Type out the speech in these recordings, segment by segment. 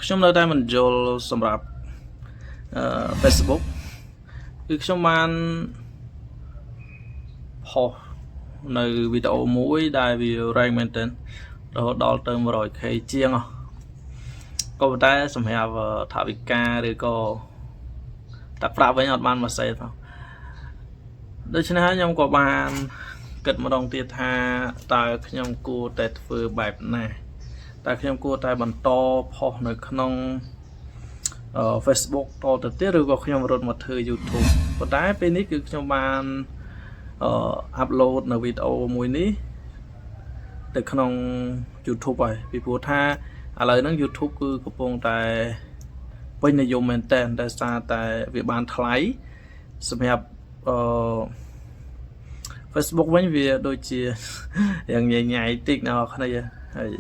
ខ្ញុំនៅតែមិនយល់សម្រាប់Facebook គឺខ្ញុំបានផុសនៅវីដេអូមួយដែលវា rank មែនទែនរហូតដល់ទៅ 100k ជាងក៏ប៉ុន្តែសម្រាប់ថវិកាឬក៏តាក់ប្រាក់វិញអត់បានមកសេផងដូច្នេះហើយខ្ញុំក៏បានគិតម្ដងទៀតថាតើខ្ញុំគួរតែធ្វើបែបណាតើខ្ញុំគួរតែបន្តផុសនៅក្នុងFacebook តទៅទៀតឬក៏ខ្ញុំរត់មកធ្វើ YouTube ប៉ុន្តែពេលនេះគឺខ្ញុំបានupload នៅវីដេអូមួយនេះទៅក្នុង YouTube ហើយពីព្រោះថាឥឡូវហ្នឹង YouTube គឺកំពុងតែពេញនិយមមែនតើដោយសារតែវាបានថ្លៃសម្រាប់Facebook វិញវាដូចជាយ៉ាងញ៉ៃតិចនៅគ្នាហើយ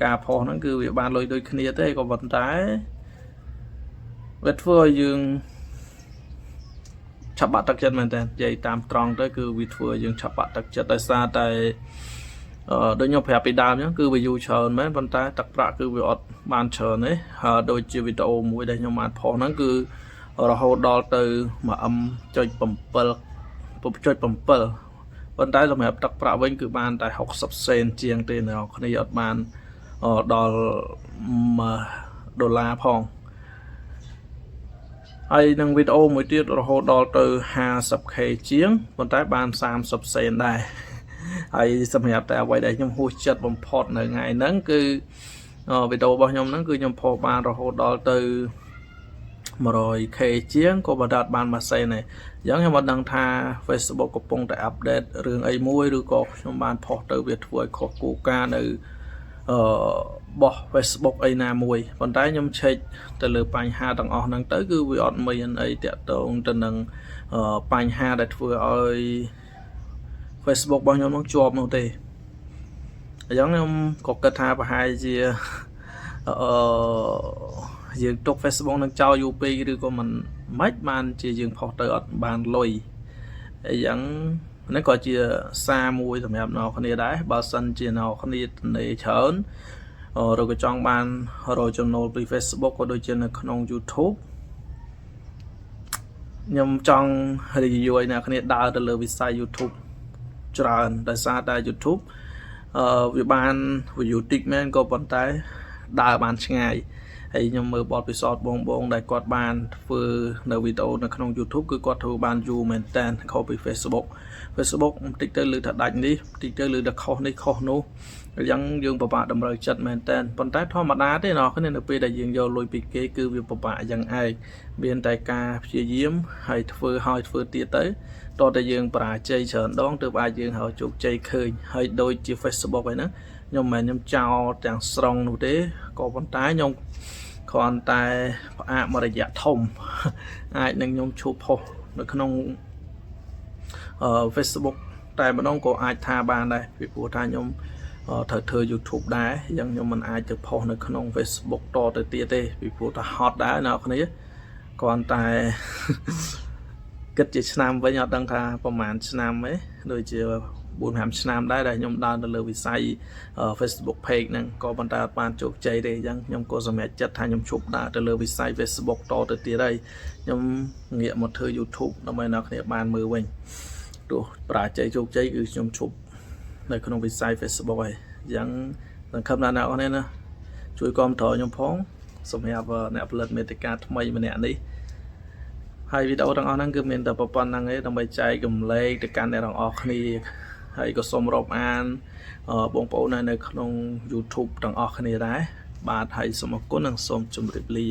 ការផុសហ្នឹងគឺវាបានលុយដូចគ្នាទេក៏ប៉ុន្តែវាធ្វើឲ្យយើងឆាប់បាក់ទឹកចិត្តមែនតើនិយាយតាមត្រង់ទៅគឺវាធ្វើឲ្យយើងឆាប់បាក់ទឹកចិត្តដោយសារតែដូចខ្ញុំប្រាប់ពីដើមអញ្ចឹងគឺ view ច្រើនមែនប៉ុន្តែទឹកប្រាក់គឺវាអត់បានច្រើនទេហើយដូចជាវីដេអូមួយដែលខ្ញុំបានផុសហ្នឹងគឺរហូតដល់ទៅ 1M.7 ប៉ុន្តែសម្រាប់ទឹកប្រាក់វិញគឺបានតែ60សេនជាងទេអ្នកគ្នាអត់បានដល់$1ផងហើយនឹងវីដេអូមួយទៀតរហូតដល់ទៅ 50k ជាងប៉ុន្តែបាន30សេនដែរហើយសម្រាប់តែអ្វីដែលខ្ញុំហួសចិត្តបំផុតនៅថ្ងៃហ្នឹងគឺវីដេអូរបស់ខ្ញុំហ្នឹងគឺខ្ញុំផុសបានរហូតដល់ទៅ 100k ជាងក៏បើអត់បានមួយសេនទេអញ្ចឹងខ្ញុំអត់ដឹងថា Facebook កំពុងតែអាប់ដេតរឿងអីមួយឬក៏ខ្ញុំបានផុសទៅវាធ្វើឲ្យខុសគោលការណ៍នៅបោះ Facebook អីណាមួយប៉ុន្តែខ្ញុំឆែកទៅលើបញ្ហាទាំងអស់ហ្នឹងទៅគឺវាអត់មានអីតាក់ទងទៅនឹងបញ្ហាដែលធ្វើឲ្យ Facebook របស់ខ្ញុំនឹងជាប់នោះទេអញ្ចឹងខ្ញុំក៏គិតថាប្រហែលជាយើងទុក Facebook នឹងចោលយូរពេកឬក៏មិនបានជាយើងផុសទៅអត់បានលុយអញ្ចឹងនេះក៏ជាសារមួយសម្រាប់អ្នកគ្នាដែរបើសិនជាអ្នកគ្នាទិន្នច្រើនឬក៏ចង់បានរកចំណូលពី Facebook ក៏ដូចជានៅក្នុង YouTube ខ្ញុំចង់ review ឲ្យអ្នកគ្នាដើរទៅលើវិស័យ YouTube ច្រើនដោយសារតែ YouTube វាបាន view តិចមែនក៏ប៉ុន្តែដើរបានឆ្ងាយហើយខ្ញុំមើលបទពិសោធន៍បងដែលគាត់បានធ្វើនៅវីដេអូនៅក្នុង YouTube គឺគាត់ធ្វើបានយូរមែនតើខុសពី Facebook បន្តិចទៅលើថាដាច់នេះបន្តិចទៅលើថាខុសនេះខុសនោះអញ្ចឹងយើងពិបាកតម្រូវចិត្តមែនតើប៉ុន្តែធម្មតាទេអ្នកគ្នានៅពេលដែលយើងយកលុយពីគេគឺវាពិបាកយ៉ាងឯងមានតែការព្យាយាមហើយធ្វើទៀតទៅតោះតែយើងបរាជ័យច្រើនដងទើបអាចយើងហៅជោគជ័យឃើញហើយដូចជា Facebook ហ្នឹងខ្ញុំមិនមែនខ្ញុំចោលទាំងស្រុងនោះទេក៏ប៉ុន្តែខ្ញុំគ្រាន់តែផ្អាកមួយរយៈធំអាចនឹងខ្ញុំឈប់ផុសនៅក្នុងFacebook តែម្ដងក៏អាចថាបានដែរពីព្រោះថាខ្ញុំត្រូវធ្វើ YouTube ដែរអញ្ចឹងខ្ញុំមិនអាចទៅផុសនៅក្នុង Facebook តទៅទៀតទេពីព្រោះថាហត់ដែរអ្នកគ្នាគ្រាន់តែគិតជាឆ្នាំវិញអត់ដឹងថាប្រហែលឆ្នាំទេដូចជា 4-5 ឆ្នាំដែរដែលខ្ញុំដើរទៅលើវិស័យ Facebook page ហ្នឹងក៏ប៉ុន្តែអត់បានជោគជ័យទេអញ្ចឹងខ្ញុំក៏សម្រេចចិត្តថាខ្ញុំឈប់ដើរទៅលើវិស័យ Facebook តទៅទៀតហើយខ្ញុំងាកមកធ្វើ YouTube ដើម្បីអ្នកគ្នាបានមើលវិញទោះបរាជ័យជោគជ័យគឺខ្ញុំឈប់នៅក្នុងវិស័យ Facebook ហើយអញ្ចឹងសង្ឃឹមថាអ្នកគ្នាណាជួយគាំទ្រខ្ញុំផងសម្រាប់អ្នកផលិតមាតិកាថ្មីម្នាក់នេះហើយវីដេអូទាំងអស់ហ្នឹងគឺមានតែប៉ុណ្្នឹងឯងដើម្បីចែកកម្លែកទៅកាន់អ្នកទាំងអស់គ្នាហើយក៏សូមរាប់អានបងប្អូននៅក្នុង YouTube ទាំងអស់គ្នាដែរបាទហើយសូមអរគុណនិងសូមជម្រាបលា